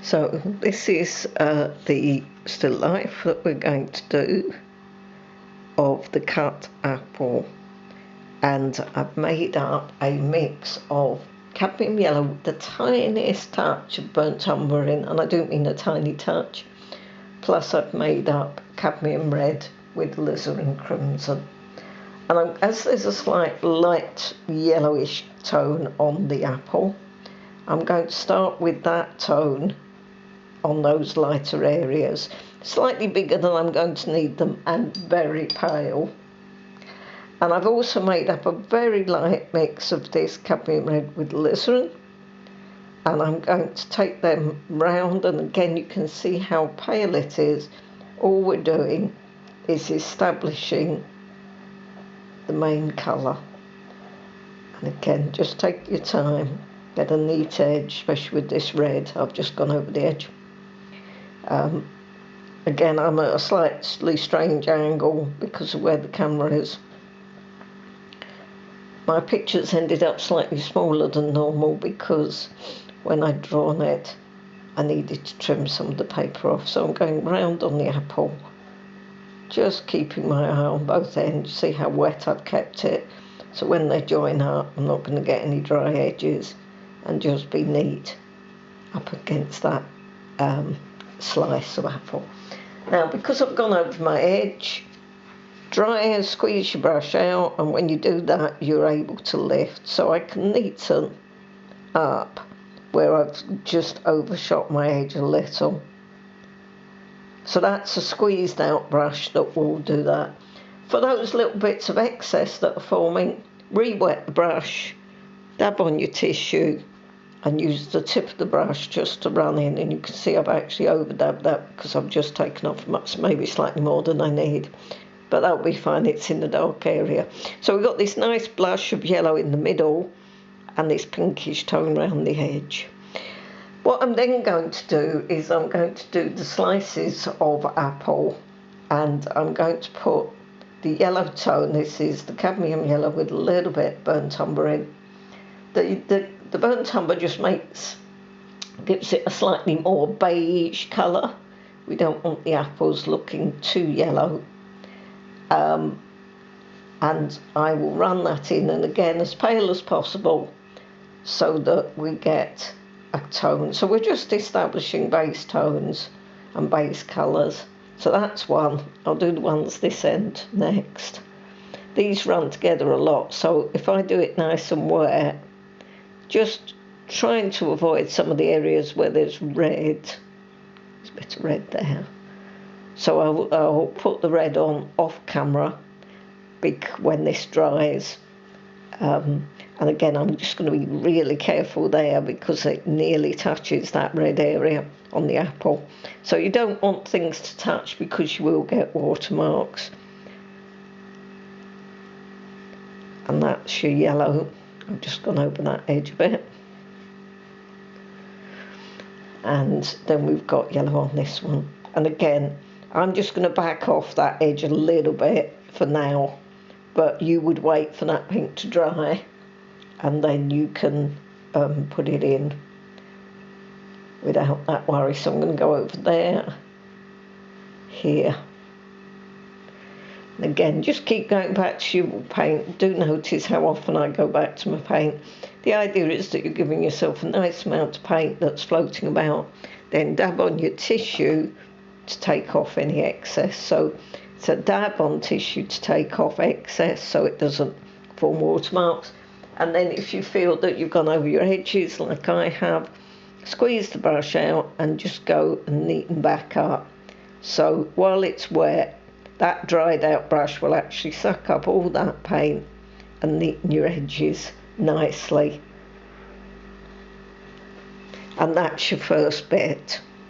So this is the still life that we're going to do of the cut apple, and I've made up a mix of cadmium yellow with the tiniest touch of burnt umber in, and I do mean a tiny touch, plus I've made up cadmium red with alizarin crimson. And as there's a slight light yellowish tone on the apple, I'm going to start with that tone on those lighter areas, slightly bigger than I'm going to need them and very pale. And I've also made up a very light mix of this cadmium red with alizarin, and I'm going to take them round, and again you can see how pale it is. All we're doing is establishing the main colour, and again just take your time, get a neat edge, especially with this red. I've just gone over the edge. Again, I'm at a slightly strange angle because of where the camera is. My pictures ended up slightly smaller than normal because when I'd drawn it I needed to trim some of the paper off, so I'm going round on the apple, just keeping my eye on both ends, see how wet I've kept it, so when they join up I'm not going to get any dry edges, and just be neat up against that slice of apple. Now, because I've gone over my edge, dry and squeeze your brush out, and when you do that you're able to lift, so I can neaten up where I've just overshot my edge a little. So that's a squeezed out brush that will do that. For those little bits of excess that are forming, re-wet the brush, dab on your tissue, and use the tip of the brush just to run in, and you can see I've actually over-dabbed that because I've just taken off much, maybe slightly more than I need, but that'll be fine, it's in the dark area. So we've got this nice blush of yellow in the middle and this pinkish tone around the edge. What I'm then going to do is I'm going to do the slices of apple, and I'm going to put the yellow tone, this is the cadmium yellow with a little bit burnt umber in. The burnt umber just gives it a slightly more beige colour. We don't want the apples looking too yellow. And I will run that in, and again as pale as possible, so that we get a tone. So we're just establishing base tones and base colours. So that's one. I'll do the ones this end next. These run together a lot, so if I do it nice and wet, just trying to avoid some of the areas where there's red. There's a bit of red there. So I'll put the red on off camera when this dries. And again, I'm just going to be really careful there because it nearly touches that red area on the apple. So you don't want things to touch because you will get watermarks. And that's your yellow. I've just gone over that edge a bit. And then we've got yellow on this one. And again, I'm just going to back off that edge a little bit for now, but you would wait for that pink to dry and then you can put it in without that worry. So I'm going to go over there, here. And again, just keep going back to your paint. Do notice how often I go back to my paint. The idea is that you're giving yourself a nice amount of paint that's floating about. Then dab on your tissue to take off any excess. So it's a dab on tissue to take off excess so it doesn't form watermarks. And then if you feel that you've gone over your edges like I have, squeeze the brush out and just go and neaten back up. So while it's wet, that dried out brush will actually suck up all that paint and neaten your edges nicely. And that's your first bit.